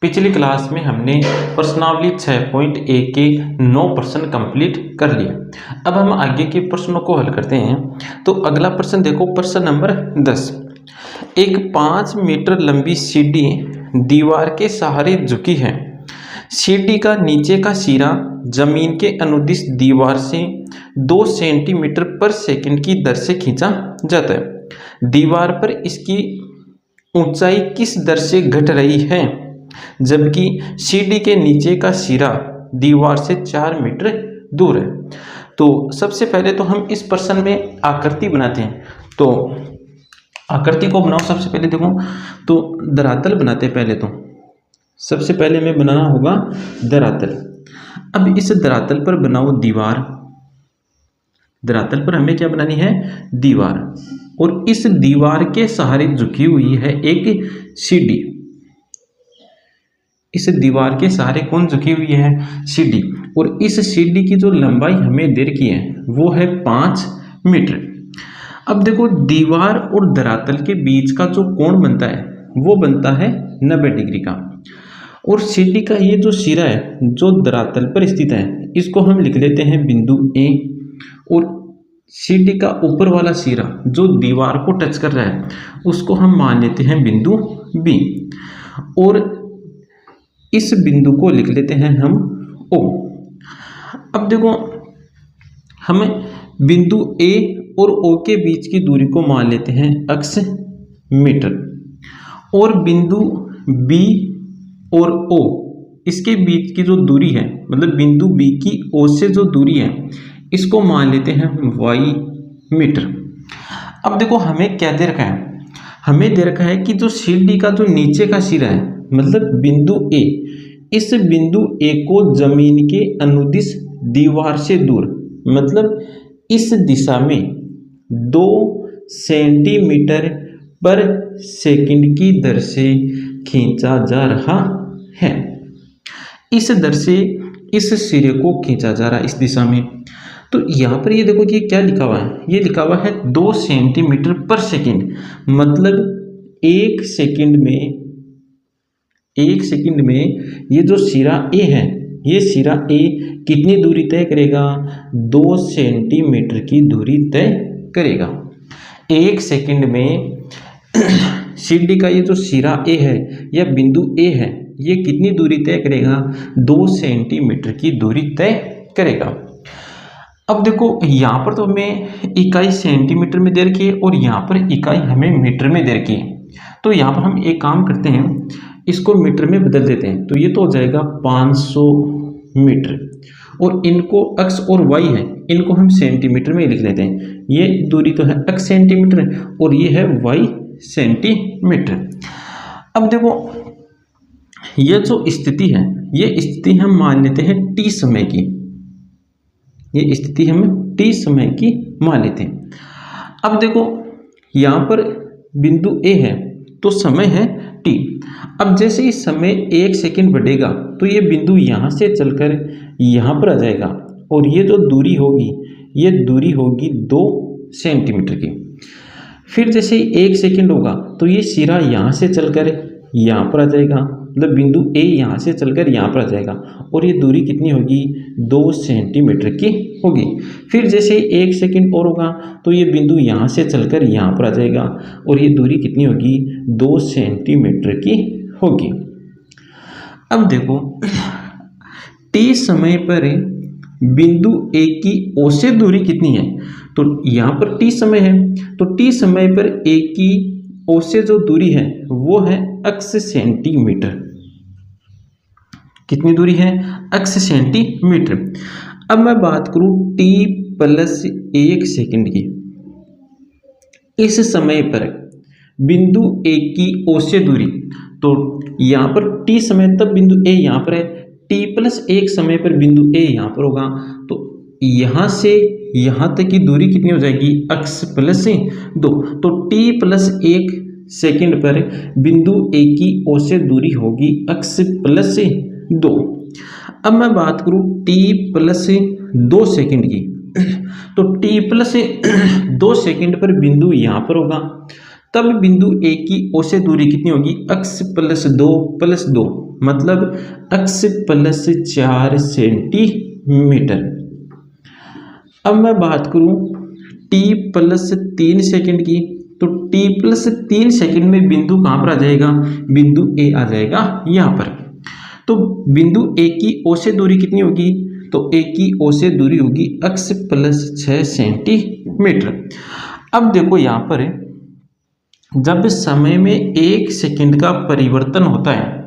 पिछली क्लास में हमने प्रश्नावली 6.1 के 9 प्रश्न कंप्लीट कर लिए। अब हम आगे के प्रश्नों को हल करते हैं। तो अगला प्रश्न देखो, प्रश्न नंबर 10। एक 5 मीटर लंबी सीढ़ी दीवार के सहारे झुकी है। सीढ़ी का नीचे का सिरा जमीन के अनुदिश दीवार से 2 सेंटीमीटर पर सेकंड की दर से खींचा जाता है। दीवार पर इसकी ऊंचाई किस दर से घट रही है, जबकि सीढ़ी के नीचे का सिरा दीवार से 4 मीटर दूर है। तो सबसे पहले तो हम इस प्रश्न में आकृति बनाते हैं। तो आकृति को बनाओ। सबसे पहले देखो तो धरातल बनाते हैं। पहले तो सबसे पहले हमें बनाना होगा धरातल। अब इस धरातल पर बनाओ दीवार। धरातल पर हमें क्या बनानी है? दीवार। और इस दीवार के सहारे झुकी हुई है एक सीढ़ी। इस दीवार के सहारे कौन झुकी हुई है? सीढ़ी। और इस सीढ़ी की जो लंबाई हमें दे रखी है वो है 5 मीटर। अब देखो, दीवार और धरातल के बीच का जो कोण बनता है वो बनता है 90 डिग्री का। और सीढ़ी का ये जो सिरा है जो धरातल पर स्थित है, इसको हम लिख लेते हैं बिंदु ए। और सीढ़ी का ऊपर वाला सिरा जो दीवार को टच कर रहा है उसको हम मान लेते हैं बिंदु बी। और इस बिंदु को लिख लेते हैं हम ओ। अब देखो, हमें बिंदु ए और ओ के बीच की दूरी को मान लेते हैं अक्ष मीटर। और बिंदु बी और ओ इसके बीच की जो दूरी है, मतलब बिंदु बी की ओ से जो दूरी है, इसको मान लेते हैं वाई मीटर। अब देखो, हमें क्या दे रखा है? हमें दे रखा है कि जो सीढ़ी का जो नीचे का सिरा है, मतलब बिंदु ए, इस बिंदु ए को जमीन के अनुदिश दीवार से दूर, मतलब इस दिशा में 2 सेंटीमीटर पर सेकंड की दर से खींचा जा रहा है। इस दर से इस सिरे को खींचा जा रहा है इस दिशा में। तो यहाँ पर ये देखो कि क्या लिखा हुआ है? ये लिखा हुआ है 2 सेंटीमीटर पर सेकंड, मतलब एक सेकंड में ये जो सिरा ए है, ये सिरा ए कितनी दूरी तय करेगा? 2 सेंटीमीटर की दूरी तय करेगा। एक सेकंड में सीढ़ी का ये जो सिरा ए है या बिंदु ए है, ये कितनी दूरी तय करेगा? 2 सेंटीमीटर की दूरी तय करेगा। अब देखो, यहाँ पर तो हमें इकाई सेंटीमीटर में दे रखी है और यहाँ पर इकाई हमें मीटर में दे रखी है। तो यहाँ पर हम एक काम करते हैं, इसको मीटर में बदल देते हैं। तो ये तो हो जाएगा 500 मीटर। और इनको एक्स और वाई है, इनको हम सेंटीमीटर में लिख लेते हैं। ये दूरी तो है एक्स सेंटीमीटर और ये है वाई सेंटीमीटर। अब देखो, ये जो स्थिति है, ये स्थिति हम मान लेते हैं टी समय की। ये स्थिति हम टी समय की मान लेते हैं। अब देखो, यहाँ पर बिंदु ए है तो समय है टी। अब जैसे ही समय 1 सेकंड बढ़ेगा तो ये बिंदु यहाँ से चलकर यहाँ पर आ जाएगा। और ये जो दूरी होगी, ये दूरी होगी 2 सेंटीमीटर की। फिर जैसे ही 1 सेकंड होगा तो ये सिरा यहाँ से चलकर यहाँ पर आ जाएगा, मतलब बिंदु ए यहाँ से चलकर यहाँ पर आ जाएगा। और ये दूरी कितनी होगी? 2 सेंटीमीटर की होगी। फिर जैसे 1 सेकंड और होगा तो ये बिंदु यहाँ से चलकर यहाँ पर आ जाएगा और ये दूरी कितनी होगी? 2 सेंटीमीटर की होगी। अब देखो, टी समय पर बिंदु ए की ओ से दूरी कितनी है? तो यहाँ पर टी समय है, तो टी समय पर ए की ओ से जो दूरी है वो है अक्ष सेंटीमीटर। कितनी दूरी है? अक्ष सेंटीमीटर। अब मैं बात करूं t + 1 सेकंड की। इस समय पर बिंदु ए की ओ से दूरी, तो यहाँ पर t समय तब बिंदु ए यहाँ पर है, t + 1 समय पर बिंदु ए यहाँ पर होगा। तो यहाँ से यहाँ तक की दूरी कितनी हो जाएगी? अक्ष + 2। तो t + 1 सेकंड पर बिंदु ए की ओ से दूरी होगी अक्ष + 2। अब मैं बात करूं t + 2 सेकंड की। तो t + 2 सेकंड पर बिंदु यहाँ पर होगा। तब बिंदु ए की ओ से दूरी कितनी होगी, x प्लस 2 मतलब x प्लस 4 सेंटीमीटर। अब मैं बात करूं t प्लस 3 सेकेंड की, तो t प्लस 3 सेकेंड में बिंदु कहाँ पर आ जाएगा, बिंदु ए आ जाएगा यहाँ पर। तो बिंदु ए की ओ से दूरी कितनी होगी, तो ए की ओ से दूरी होगी x प्लस 6 सेंटीमीटर। अब देखो यहाँ पर जब समय में 1 सेकंड का परिवर्तन होता है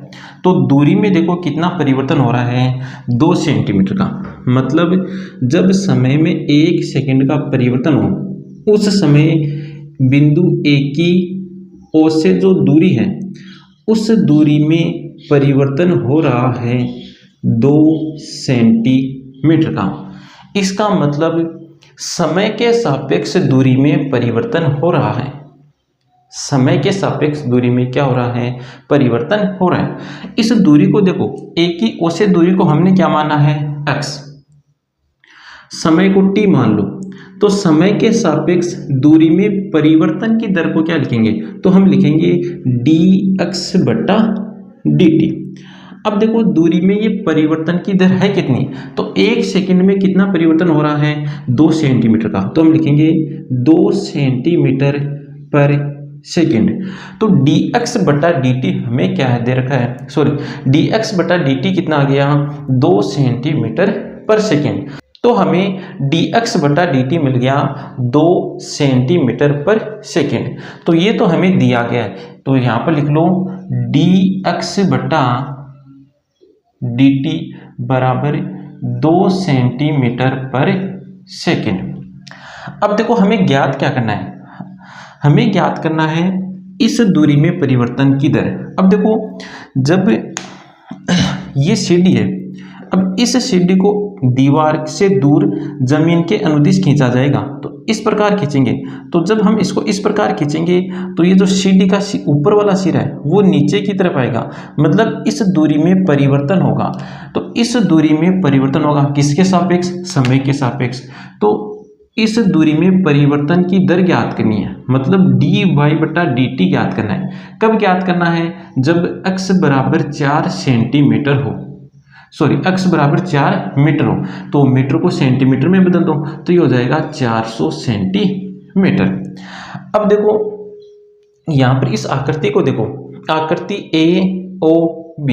तो दूरी में देखो कितना परिवर्तन हो रहा है, 2 सेंटीमीटर का। मतलब जब समय में 1 सेकंड का परिवर्तन हो उस समय बिंदु ए की ओ से जो दूरी है उस दूरी में परिवर्तन हो रहा है 2 सेंटीमीटर का। इसका मतलब समय के सापेक्ष दूरी में परिवर्तन हो रहा है, समय के सापेक्ष दूरी में क्या हो रहा है, परिवर्तन हो रहा है। इस दूरी को देखो, ए की ओ से दूरी को हमने क्या माना है, x, समय को t मान लो, तो समय के सापेक्ष दूरी में परिवर्तन की दर को क्या लिखेंगे, तो हम लिखेंगे dx बटा dt। अब देखो दूरी में ये परिवर्तन की दर है कितनी, तो 1 सेकंड में कितना परिवर्तन हो रहा है, 2 सेंटीमीटर का, तो हम लिखेंगे 2 सेंटीमीटर पर सेकेंड। तो dx बटा dt हमें क्या है दे रखा है, सॉरी dx बटा dt कितना आ गया, 2 सेंटीमीटर पर सेकेंड। तो हमें dx बटा dt मिल गया 2 सेंटीमीटर पर सेकेंड। तो ये तो हमें दिया गया है, तो यहाँ पर लिख लो dx बटा dt बराबर 2 सेंटीमीटर पर सेकेंड। अब देखो हमें ज्ञात क्या करना है, हमें ज्ञात करना है इस दूरी में परिवर्तन की दर। अब देखो जब ये सीढ़ी है, अब इस सीढ़ी को दीवार से दूर जमीन के अनुदिश खींचा जाएगा, तो इस प्रकार खींचेंगे, तो जब हम इसको इस प्रकार खींचेंगे तो ये जो सीढ़ी का ऊपर वाला सिरा है वो नीचे की तरफ आएगा, मतलब इस दूरी में परिवर्तन होगा। तो इस दूरी में परिवर्तन होगा किसके सापेक्ष, समय के सापेक्ष। तो इस दूरी में परिवर्तन की दर ज्ञात करनी है, मतलब dy बटा dt ज्ञात करना है। कब ज्ञात करना है, जब x बराबर 4 सेंटीमीटर हो, सॉरी x बराबर 4 मीटर हो, तो मीटर को सेंटीमीटर में बदल दो तो ये हो जाएगा 400 सेंटीमीटर। अब देखो यहाँ पर इस आकृति को देखो, आकृति AOB,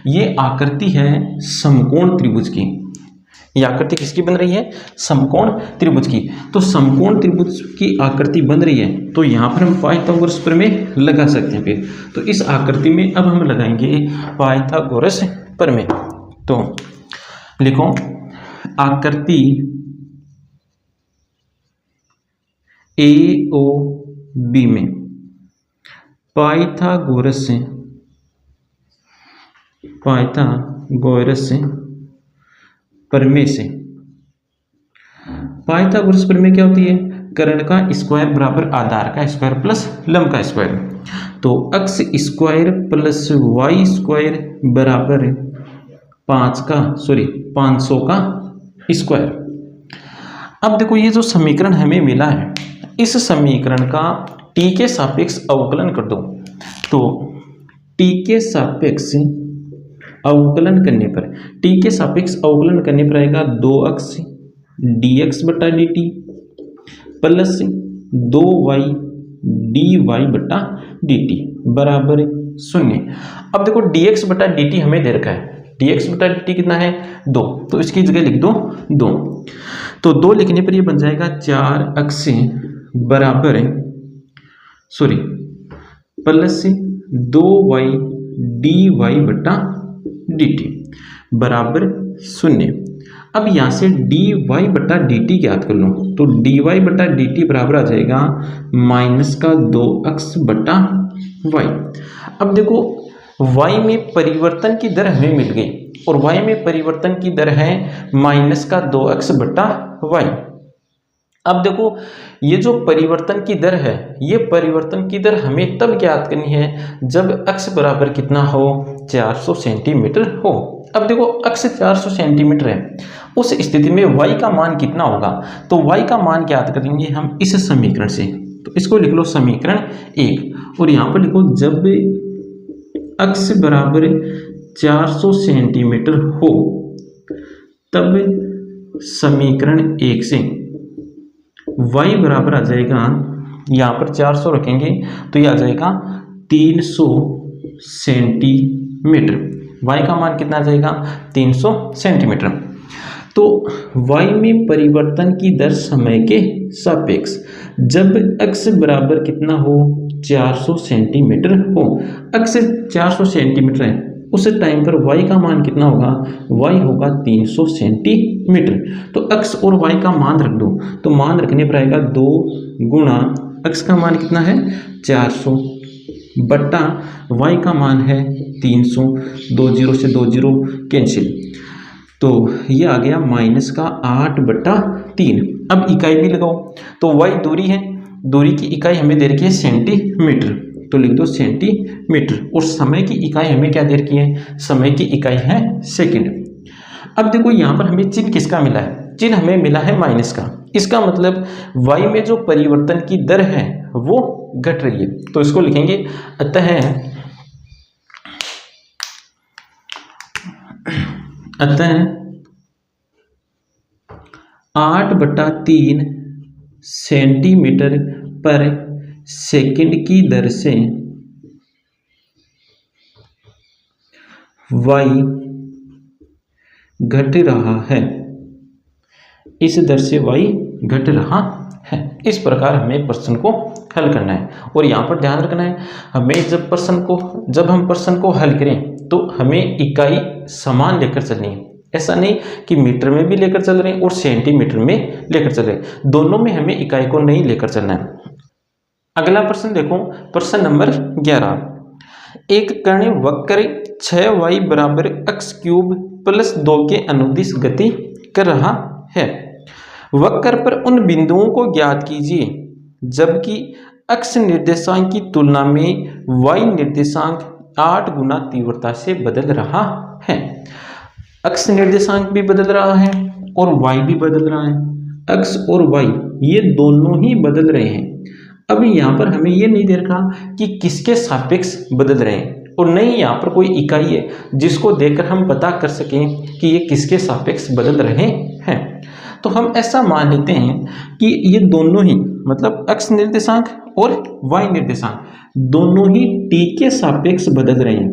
ये आकृति है समकोण त्रिभुज की। ये आकृति किसकी बन रही है, समकोण त्रिभुज की। तो समकोण त्रिभुज की आकृति बन रही है तो यहाँ पर हम पाइथागोरस प्रमेय लगा सकते हैं। फिर तो इस आकृति में अब हम लगाएंगे पाइथागोरस प्रमेय। तो लिखो आकृति AOB में पाइथागोरस प्रमेय से, पाइथागोरस प्रमेय क्या होती है, कर्ण का स्क्वायर बराबर आधार का स्क्वायर प्लस लंब का स्क्वायर। तो x square plus y square बराबर 500 का स्क्वायर। अब देखो ये जो समीकरण हमें मिला है, इस समीकरण का t के सापेक्ष अवकलन कर दो। तो t के सापेक्ष अवकलन करने पर, t के सापेक्ष अवकलन करने पर आएगा 2x dx बटा dt प्लस 2y dy बटा dt बराबर 0। अब देखो dx बटा dt हमें दे रखा है, dx बटा dt कितना है 2, तो इसकी जगह लिख दो 2। तो 2 लिखने पर ये बन जाएगा 4x बराबर प्लस 2y dy बटा dt बराबर 0। अब यहाँ से dy बटा dt ज्ञात कर लो, तो dy बटा dt बराबर आ जाएगा माइनस का 2x बटा y। अब देखो y में परिवर्तन की दर हमें मिल गई और y में परिवर्तन की दर है माइनस का 2x बटा y। अब देखो ये जो परिवर्तन की दर है, ये परिवर्तन की दर हमें तब ज्ञात करनी है जब x बराबर कितना हो, 400 सेंटीमीटर हो। अब देखो x 400 सेंटीमीटर है, उस स्थिति में y का मान कितना होगा, तो y का मान ज्ञात करेंगे हम इस समीकरण से। तो इसको लिख लो समीकरण 1। और यहाँ पर लिखो जब अक्ष बराबर 400 सेंटीमीटर हो तब समीकरण 1 से y बराबर आ जाएगा, यहाँ पर 400 रखेंगे तो ये आ जाएगा 300 सेंटीमीटर। y का मान कितना आ जाएगा 300 सेंटीमीटर। तो y में परिवर्तन की दर समय के सापेक्ष जब x बराबर कितना हो 400 सेंटीमीटर हो, x 400 सेंटीमीटर है, उस टाइम पर y का मान कितना होगा, y होगा 300 सेंटीमीटर। तो x और y का मान रख दो, तो मान रखने पर आएगा 2 गुणा x का मान कितना है 400 बट्टा y का मान है 300, 2 0 से 2 0 कैंसिल, तो ये आ गया माइनस का 8/3। अब इकाई भी लगाओ, तो y दूरी है, दूरी की इकाई हमें दे रखी है सेंटीमीटर, तो लिख दो सेंटीमीटर। और समय की इकाई हमें क्या दे रखी है, समय की इकाई है सेकंड। अब देखो यहाँ पर हमें चिन्ह किसका मिला है, चिन्ह हमें मिला है माइनस का। इसका मतलब y में जो परिवर्तन की दर है वो घट रही है, तो इसको लिखेंगे अतः 8/3 सेंटीमीटर पर सेकंड की दर से y घट रहा है, इस दर से y घट रहा है। इस प्रकार हमें प्रश्न को हल करना है। और यहाँ पर ध्यान रखना है, हमें जब हम प्रश्न को हल करें तो हमें इकाई समान लेकर चलनी है। ऐसा नहीं कि मीटर में भी लेकर चल रहे हैं और सेंटीमीटर में लेकर चल रहे हैं, दोनों में हमें इकाई को नहीं लेकर चलना है। अगला प्रश्न देखो, प्रश्न नंबर 11। एक कर्ण वक्र 6y बराबर x³ + 2 के अनुदिश गति कर रहा है। वक्र पर उन बिंदुओं को ज्ञात कीजिए जबकि x निर्देशांक की तुलना में y निर्देशांक 8 गुना तीव्रता से बदल रहा है। x निर्देशांक भी बदल रहा है और y भी बदल रहा है। x और y ये दोनों ही बदल रहे हैं। अब यहाँ पर हमें ये नहीं दे रखा कि किसके सापेक्ष बदल रहे हैं, और नहीं यहाँ पर कोई इकाई है जिसको देखकर हम पता कर सकें कि ये किसके सापेक्ष बदल रहे हैं। तो हम ऐसा मान लेते हैं कि ये दोनों ही, मतलब x निर्देशांक और y निर्देशांक दोनों ही t के सापेक्ष बदल रहे हैं।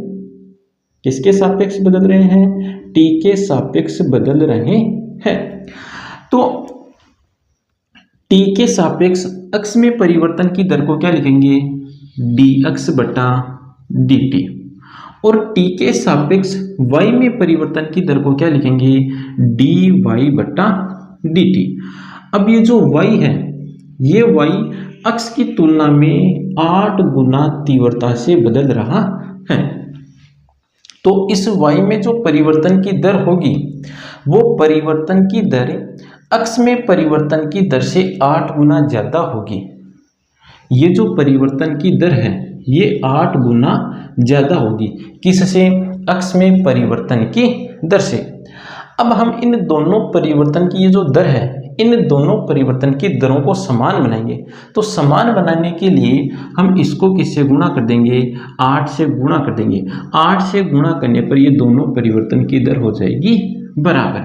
किसके सापेक्ष बदल रहे हैं, t के सापेक्ष बदल रहे हैं। तो t के सापेक्ष x में परिवर्तन की दर को क्या लिखेंगे, dx/dt, और t के सापेक्ष y में परिवर्तन की दर को क्या लिखेंगे, dy/dt। अब ये जो y है, ये y x की तुलना में 8 गुना तीव्रता से बदल रहा है। तो इस y में जो परिवर्तन की दर होगी वो परिवर्तन की दर x में परिवर्तन की दर से 8 गुना ज़्यादा होगी। ये जो परिवर्तन की दर है ये 8 गुना ज़्यादा होगी, किससे, x में परिवर्तन की दर से। अब हम इन दोनों परिवर्तन की ये जो दर है, इन दोनों परिवर्तन की दरों को समान बनाएंगे। तो समान बनाने के लिए हम इसको किससे गुणा कर देंगे, 8 से गुणा कर देंगे। 8 से गुणा करने पर ये दोनों परिवर्तन की दर हो जाएगी बराबर।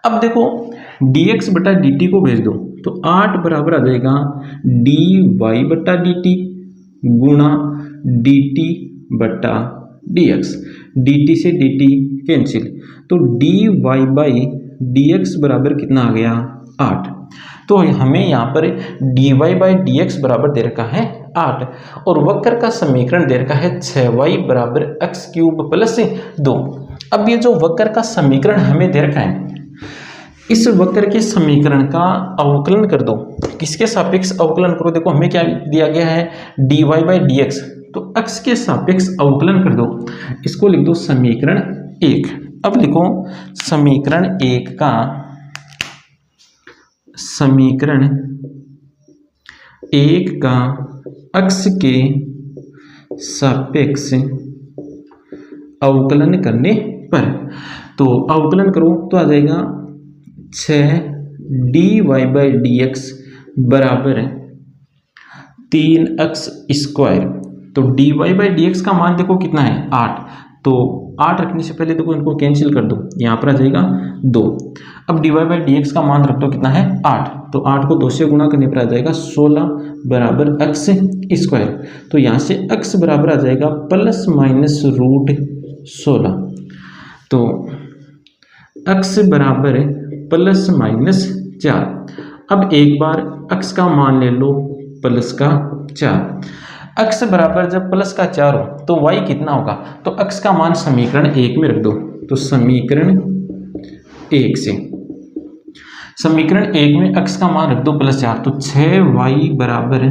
अब देखो dx/dt को भेज दो, तो 8 बराबर आ जाएगा dy/dt गुणा dt/dx। dt से dt कैंसिल, तो dy/dx बराबर कितना आ गया, 8। तो हमें यहाँ पर dy/dx बराबर दे रखा है 8, और वक्र का समीकरण दे रखा है 6y बराबर x³ + 2। अब ये जो वक्र का समीकरण हमें दे रखा है, इस वक्र के समीकरण का अवकलन कर दो। किसके सापेक्ष अवकलन करो, देखो हमें क्या दिया गया है, dy/dx, तो x के सापेक्ष अवकलन कर दो। इसको लिख दो समीकरण 1। अब लिखो समीकरण 1 का x के सापेक्ष अवकलन करने पर, तो अवकलन करो तो आ जाएगा 6 dy/dx बराबर 3x²। तो dy/dx का मान देखो कितना है 8, तो 8 रखने से पहले देखो इनको कैंसिल कर दो, यहाँ पर आ जाएगा 2। अब dy/dx का मान रख दो कितना है 8, तो 8 को 2 से गुणा करने पर आ जाएगा 16 बराबर x²। तो यहाँ से x बराबर आ जाएगा ±√16। तो x बराबर ±4। अब एक बार x का मान ले लो +4। x बराबर जब +4 हो तो y कितना होगा, तो x का मान समीकरण 1 में रख दो। तो समीकरण 1 से समीकरण 1 में x का मान रख दो +4, तो 6y बराबर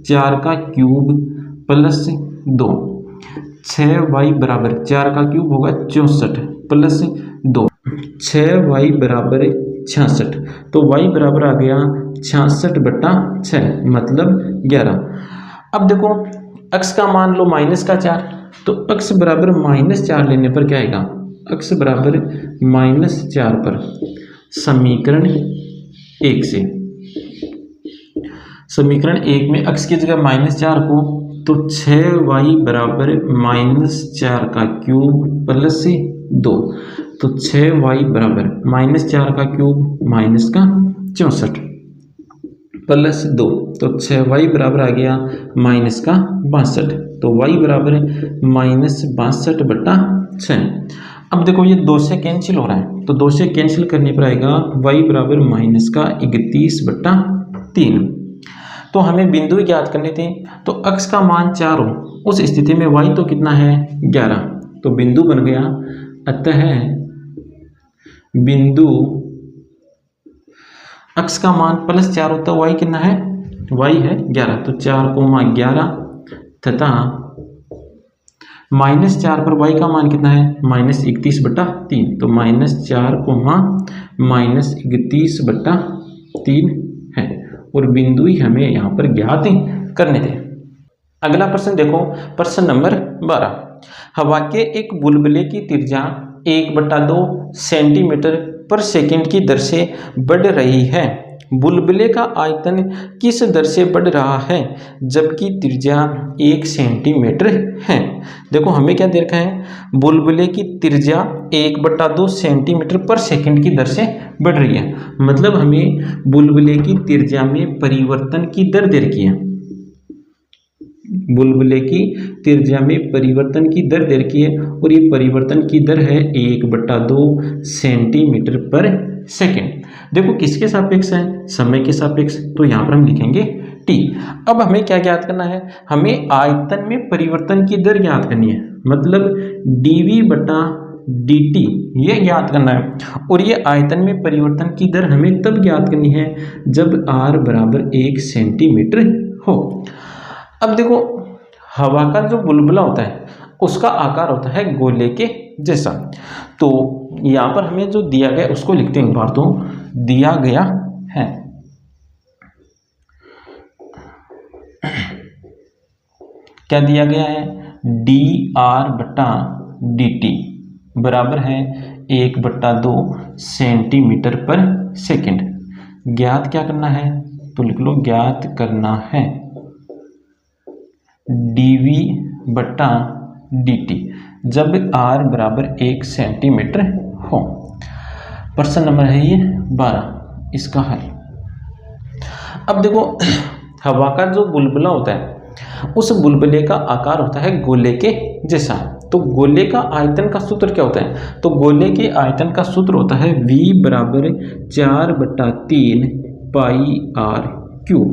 4 का क्यूब +2। 6y बराबर 4 का क्यूब होगा 64 +2, 6y बराबर 66। तो y बराबर आ गया 66/6 मतलब 11। अब देखो x का मान लो -4, तो x बराबर -4 लेने पर क्या आएगा, x बराबर -4 पर समीकरण 1 से समीकरण 1 में x की जगह -4 को, तो 6y बराबर -4 का क्यूब +2। तो 6y बराबर -4 का क्यूब -64 +2, तो 6y बराबर आ गया -62। तो y बराबर -62/6। अब देखो ये 2 से कैंसिल हो रहा है, तो 2 से कैंसिल करने पर आएगा y बराबर -31/3। तो हमें बिंदु ज्ञात करने थे, तो x का मान 4 हो, उस स्थिति में y तो कितना है 11, तो बिंदु बन गया। अतः बिंदु x का मान +4 होता है, y कितना है, y है 11, तो 4,11 तथा -4 पर y का मान कितना है -31/3, तो -4,-31/3 है, और बिंदु ही हमें यहाँ पर ज्ञात करने थे। अगला प्रश्न देखो, प्रश्न नंबर 12। हवा के एक बुलबुले की त्रिज्या 1/2 सेंटीमीटर/सेकंड की दर से बढ़ रही है। बुलबुले का आयतन किस दर से बढ़ रहा है जबकि त्रिज्या 1 सेंटीमीटर है। देखो हमें क्या दे रखा है, बुलबुले की त्रिज्या 1/2 सेंटीमीटर/सेकंड की दर से बढ़ रही है, मतलब हमें बुलबुले की त्रिज्या में परिवर्तन की दर दे रखी है। बुलबुले की त्रिज्या में परिवर्तन की दर दे रखी है, और ये परिवर्तन की दर है 1/2 सेंटीमीटर/सेकंड। देखो किसके सापेक्ष है, समय के सापेक्ष, तो यहाँ पर हम लिखेंगे t। अब हमें क्या ज्ञात करना है, हमें आयतन में परिवर्तन की दर ज्ञात करनी है, मतलब dv/dt ये ज्ञात करना है, और ये आयतन में परिवर्तन की दर हमें तब ज्ञात करनी है जब r बराबर 1 सेंटीमीटर हो। अब देखो हवा का जो बुलबुला होता है उसका आकार होता है गोले के जैसा, तो यहाँ पर हमें जो दिया गया उसको लिखते हैं एक बार। तो दिया गया है क्या दिया गया है, dr/dt बराबर है 1/2 सेंटीमीटर/सेकंड। ज्ञात क्या करना है, तो लिख लो ज्ञात करना है dv/dt जब r बराबर 1 सेंटीमीटर हो। प्रश्न नंबर है ये 12, इसका हल। अब देखो हवा का जो बुलबुला होता है उस बुलबुले का आकार होता है गोले के जैसा, तो गोले का आयतन का सूत्र क्या होता है, तो गोले के आयतन का सूत्र होता है v बराबर 4/3 πr3।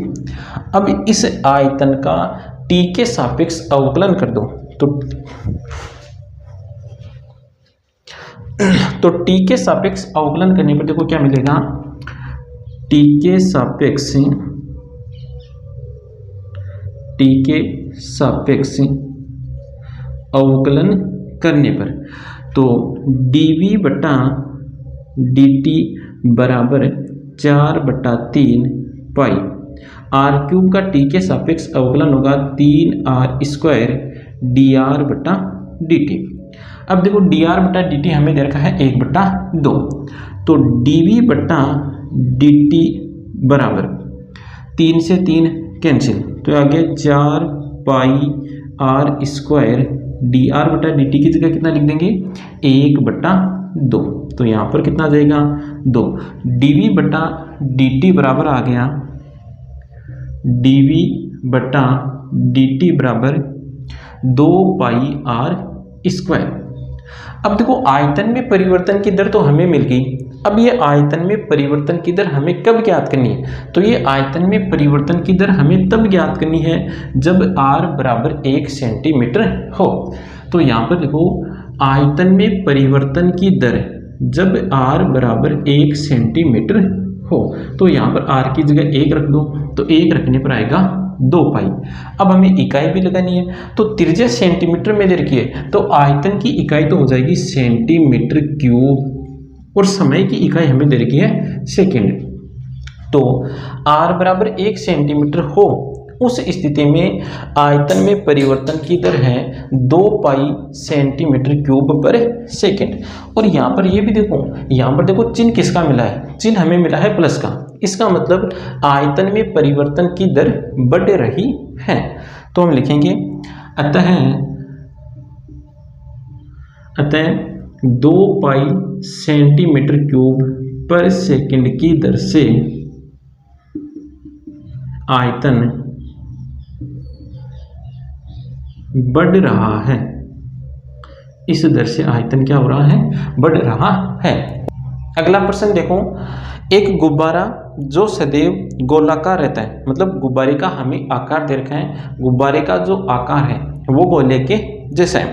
अब इस आयतन का t के सापेक्ष अवकलन कर दो, तो t के सापेक्ष अवकलन करने पर देखो क्या मिलेगा, t के सापेक्ष अवकलन करने पर, तो dv/dt बराबर 4/3 पाई r³ का t के सापेक्ष अवकलन होगा 3r² dr/dt। अब देखो dr/dt हमें दे रखा है 1/2, तो dv/dt बराबर 3 से 3 कैंसिल, तो आ गया 4 पाई आर स्क्वायर डी आर बटा डी टी की जगह कितना लिख देंगे 1/2। तो यहाँ पर कितना आ जाएगा 2। डी वी बटा डी टी बराबर आ गया डी वी बटा डी टी बराबर 2 पाई आर स्क्वायर। अब देखो आयतन में परिवर्तन की दर तो हमें मिल गई। अब ये आयतन में परिवर्तन की दर हमें कब ज्ञात करनी है? तो ये आयतन में परिवर्तन की दर हमें तब ज्ञात करनी है जब r बराबर 1 सेंटीमीटर हो। तो यहाँ पर देखो आयतन में परिवर्तन की दर जब r बराबर 1 सेंटीमीटर हो, तो यहाँ पर r की जगह 1 रख दो, तो 1 रखने पर आएगा 2 पाई। अब हमें इकाई भी लगानी है, तो त्रिज्या सेंटीमीटर में दे रखी है, तो आयतन की इकाई तो हो जाएगी सेंटीमीटर क्यूब और समय की इकाई हमें दे रखी है सेकंड। तो r बराबर 1 सेंटीमीटर हो उस स्थिति में आयतन में परिवर्तन की दर है 2 पाई सेंटीमीटर क्यूब पर सेकंड। और यहाँ पर ये भी देखो, यहाँ पर देखो चिन्ह किसका मिला है? चिन्ह हमें मिला है प्लस का। इसका मतलब आयतन में परिवर्तन की दर बढ़ रही है। तो हम लिखेंगे अतः 2 पाई सेंटीमीटर क्यूब पर सेकंड की दर से आयतन बढ़ रहा है। इस दर से आयतन क्या हो रहा है? बढ़ रहा है। अगला प्रश्न देखो, एक गुब्बारा जो सदैव गोलाकार रहता है, मतलब गुब्बारे का हमें आकार दे रखा है, गुब्बारे का जो आकार है वो गोले के जैसा है,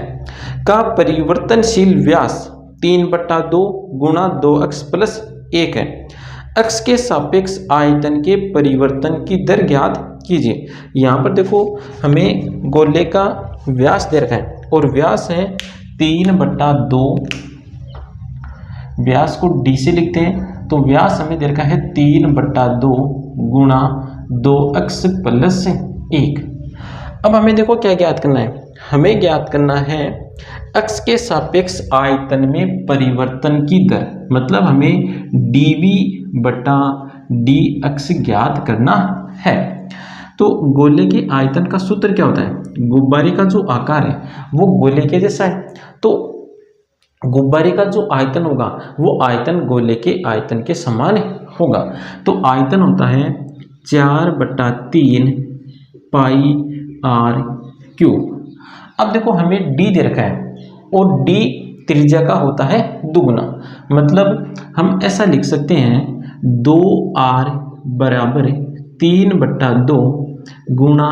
का परिवर्तनशील व्यास 3/2 गुणा 2x प्लस 1 है। अक्ष के सापेक्ष आयतन के परिवर्तन की दर ज्ञात कीजिए। यहाँ पर देखो हमें गोले का व्यास दे रखा है और व्यास है 3/2। व्यास को d से लिखते हैं, तो व्यास हमें दे रखा है 3/2 गुणा 2x प्लस 1। अब हमें देखो क्या ज्ञात करना है? हमें ज्ञात करना है अक्ष के सापेक्ष आयतन में परिवर्तन की दर, मतलब हमें dv बटा dx ज्ञात करना है। तो गोले के आयतन का सूत्र क्या होता है? गुब्बारे का जो आकार है वो गोले के जैसा है, तो गुब्बारे का जो आयतन होगा वो आयतन गोले के आयतन के समान होगा। तो आयतन होता है 4/3 पाई आर क्यूब। अब देखो हमें d दे रखा है और d त्रिज्या का होता है दुगुना, मतलब हम ऐसा लिख सकते हैं 2r बराबर 3/2 गुणा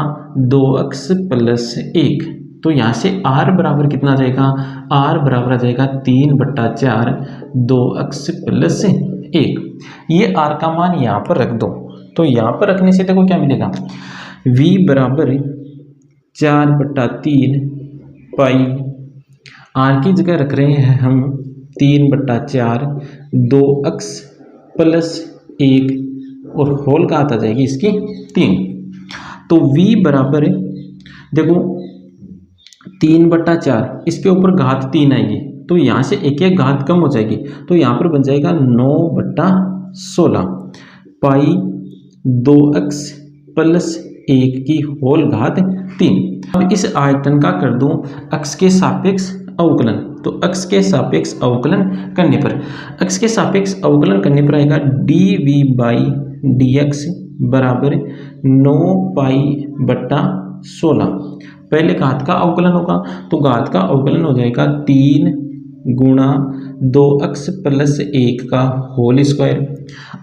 2x प्लस 1। तो यहाँ से r बराबर कितना आ जाएगा? r बराबर आ जाएगा 3/4 2x प्लस 1। ये r का मान यहाँ पर रख दो, तो यहाँ पर रखने से देखो क्या मिलेगा? v बराबर 4/3 पाई, r की जगह रख रहे हैं हम 3/4 2x प्लस 1 और होल का आता जाएगी इसकी 3। तो v बराबर देखो 3/4, इसके ऊपर घात 3 आएगी, तो यहाँ से एक घात कम हो जाएगी, तो यहाँ पर बन जाएगा 9/16 पाई 2x प्लस 1 की होल घात 3। अब इस आयतन का कर दूं अक्ष के सापेक्ष अवकलन, तो अक्ष के सापेक्ष अवकलन करने पर आएगा dv बाई dx बराबर 9 पाई बटा 16। पहले घात का अवकलन होगा, तो घात का अवकलन हो जाएगा 3 गुणा 2x प्लस 1 का होल स्क्वायर।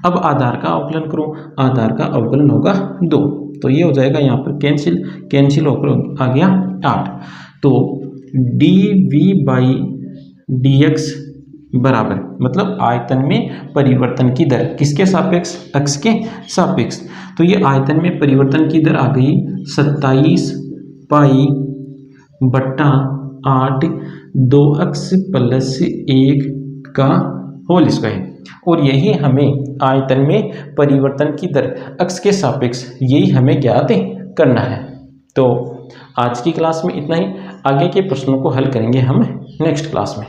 अब आधार का अवकलन करो, आधार का अवकलन होगा 2, तो ये हो जाएगा यहाँ पर कैंसिल होकर आ गया 8। तो dv बाई dx बराबर, मतलब आयतन में परिवर्तन की दर किसके सापेक्ष? अक्ष के सापेक्ष। तो ये आयतन में परिवर्तन की दर आ गई 27 पाई बट्टा 8 2x प्लस 1 का होल स्क्वायर। और यही हमें आयतन में परिवर्तन की दर अक्ष के सापेक्ष, यही हमें ज्ञात करना है। तो आज की क्लास में इतना ही, आगे के प्रश्नों को हल करेंगे हम नेक्स्ट क्लास में।